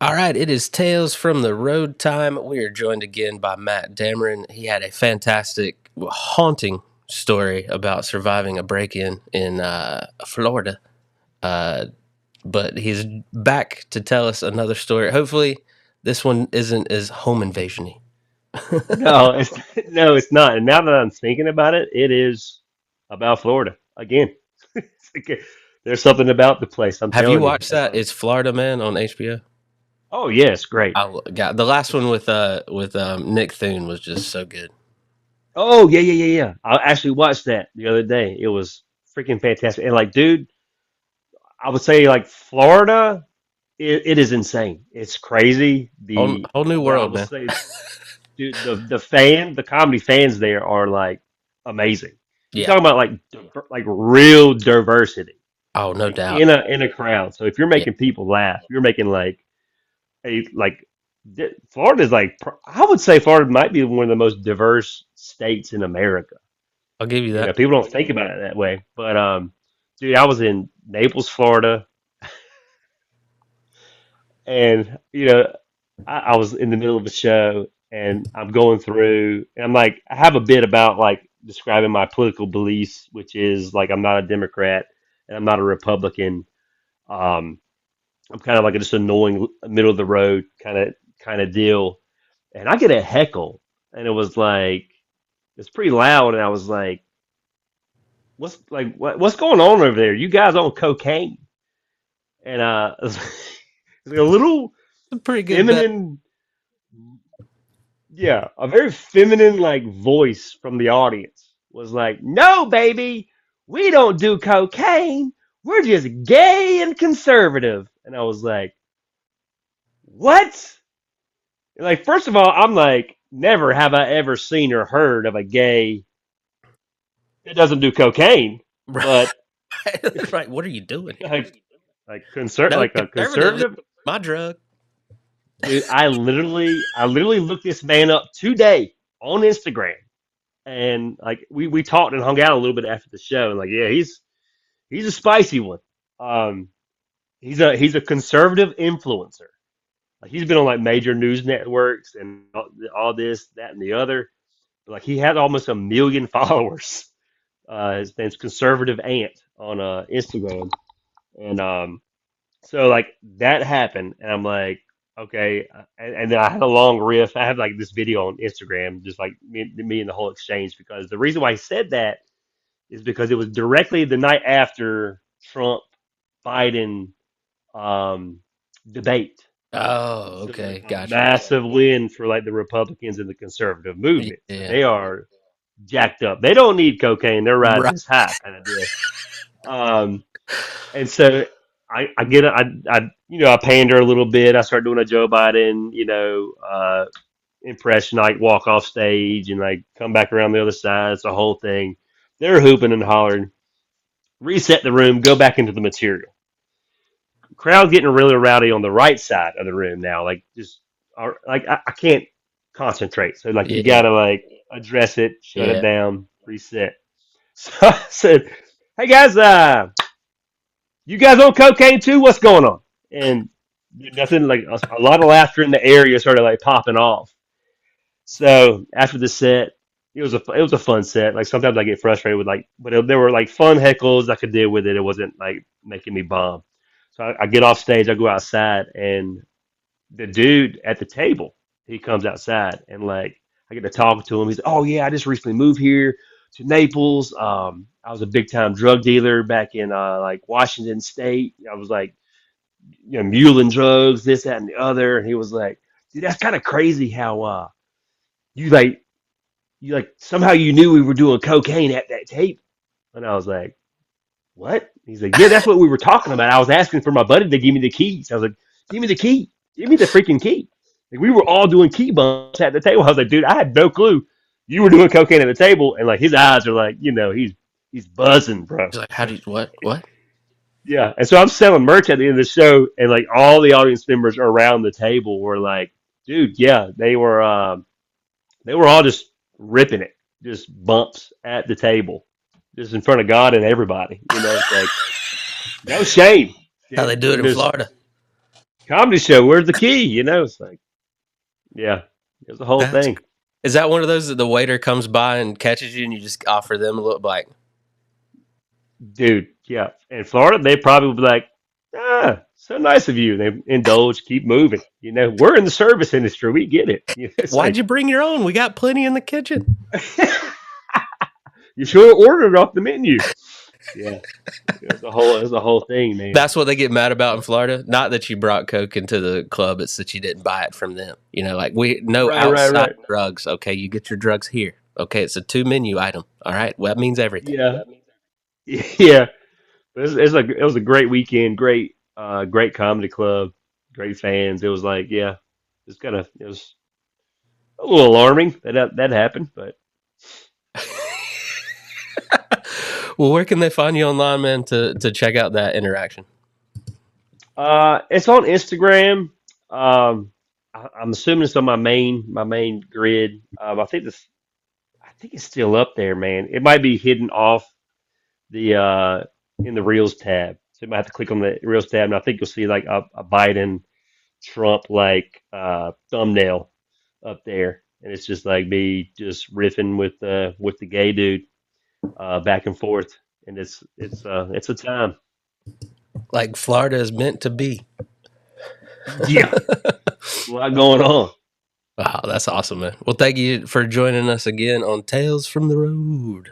All right, it is Tales from the Road time. We are joined again by Matt Dameron. He had a fantastic, haunting story about surviving a break-in in Florida. Uh, but he's back to tell us another story. Hopefully, this one isn't as home invasion-y. No, it's no, it's not. And now that I'm thinking about it, it is about Florida again. It's like, there's something about the place. I'm Have you telling you. watched It's that? like, It's Florida Man on HBO. oh yes, great. I got the last one with Nick Thune was just so good. Oh yeah, yeah, yeah, yeah. I actually watched that the other day. It was freaking fantastic. And like, dude, I would say like Florida, it is insane. It's crazy. Whole new But I world, will man. say, dude, the comedy fans there are like amazing. You Yeah. talking about like like real diversity. Oh, no Like doubt. in a crowd. So if you're Yeah. making people laugh, you're making like Florida is like I would say Florida might be one of the most diverse states in America. I'll give you You know, that. people don't think about it that way, but dude, I was in Naples, Florida, and I was in the middle of a show, and I'm going through, and I'm like, I have a bit about like describing my political beliefs, which is like I'm not a Democrat and I'm not a Republican. Um, I'm kind of like a just annoying middle of the road kind of deal. And I get a heckle, and it was like it's pretty loud, and I was like, what's going on over there? You guys on cocaine? And it's like a little A pretty good bet. feminine, yeah, a very feminine like voice from the audience was like, "No, baby, we don't do cocaine. We're just gay and conservative." And I was like, "What?" Like, first of all, I'm like, never have I ever seen or heard of a gay that doesn't do cocaine, but Right. What are you doing here? like, No, like a conservative is conservative my drug. dude. I literally looked this man up today on Instagram, and like we talked and hung out a little bit after the show, and like, yeah, he's a spicy one. Um, he's a conservative influencer. Like he's been on like major news networks and all this, that, and the other. Like he had almost a million followers. His name's Conservative Ant on Instagram, and so like that happened, and I'm like, okay, and then I had a long riff. I have like this video on Instagram, just like me and the whole exchange, because the reason why I said that is because it was directly the night after Trump Biden um, debate. Oh, So like okay. a Gotcha. massive win for like the Republicans and the conservative movement. So Yeah. they are jacked up. They don't need cocaine. They're riding Right. this high kind of deal. Um, and so I get it. I pander a little bit. I start doing a Joe Biden, impression. I like walk off stage and like come back around the other side. It's the whole thing. They're hooping and hollering. Reset the room. Go back into the material. Crowd getting really rowdy on the right side of the room now. Like just, like I can't concentrate. So like you Yeah. gotta like address it, shut it Yeah. down, reset. So I said, "Hey guys, you guys on cocaine too? What's going on?" And nothing, like a lot of laughter in the area started like popping off. So after the set, it was a fun set. Like sometimes I get frustrated with like, but there were like fun heckles I could deal with it. It wasn't like making me bomb. So I get off stage, I go outside, and the dude at the table, he comes outside, and like I get to talk to him. He's, "Oh yeah, I just recently moved here to Naples. I was a big time drug dealer back in like Washington State. I was like, muling drugs, this, that, and the other." And he was like, "Dude, that's kind of crazy how you like somehow you knew we were doing cocaine at that table." And I was like, "What?" He's like, "Yeah, that's what we were talking about. I was asking for my buddy to give me the keys." I was like, "Give me the key. Give me the freaking key." Like we were all doing key bumps at the table. I was like, "Dude, I had no clue you were doing cocaine at the table." And like his eyes are like, he's buzzing, bro. He's like, how do you, what? What? Yeah. And so I'm selling merch at the end of the show, and like all the audience members around the table were like, "Dude, yeah, they were all just ripping it, just bumps at the table, just in front of God and everybody. It's like no shame. How they do it And in there's Florida. comedy show. Where's the key? You know, it's like, yeah, it was the whole That's thing. is that one of those that the waiter comes by and catches you and you just offer them a little like, Dude, yeah. In Florida, they probably would be like, so nice of you. And they indulge, keep moving. You know, we're in the service industry. We get it. You know, it's why'd like, you bring your own? We got plenty in the kitchen. you should have ordered it off the menu. Yeah. It was a whole thing, man. That's what they get mad about in Florida. Not that you brought Coke into the club, it's that you didn't buy it from them. You know, like we no Right, right, outside right. drugs. Okay, you get your drugs here. Okay, it's a 2 menu item. All right. Well, that means everything. Yeah. Yeah. It was a great weekend, great comedy club, great fans. It was like, yeah, it was a little alarming that happened, but Well, where can they find you online, man, to check out that interaction? it's on Instagram. I'm assuming it's on my main grid. I think it's still up there, man. It might be hidden off the in the Reels tab. So you might have to click on the Reels tab, and I think you'll see like a Biden Trump like thumbnail up there, and it's just like me just riffing with the gay dude back and forth, and it's a time. Like Florida is meant to be. Yeah, a lot going on. Wow, that's awesome, man. Well, thank you for joining us again on Tales from the Road.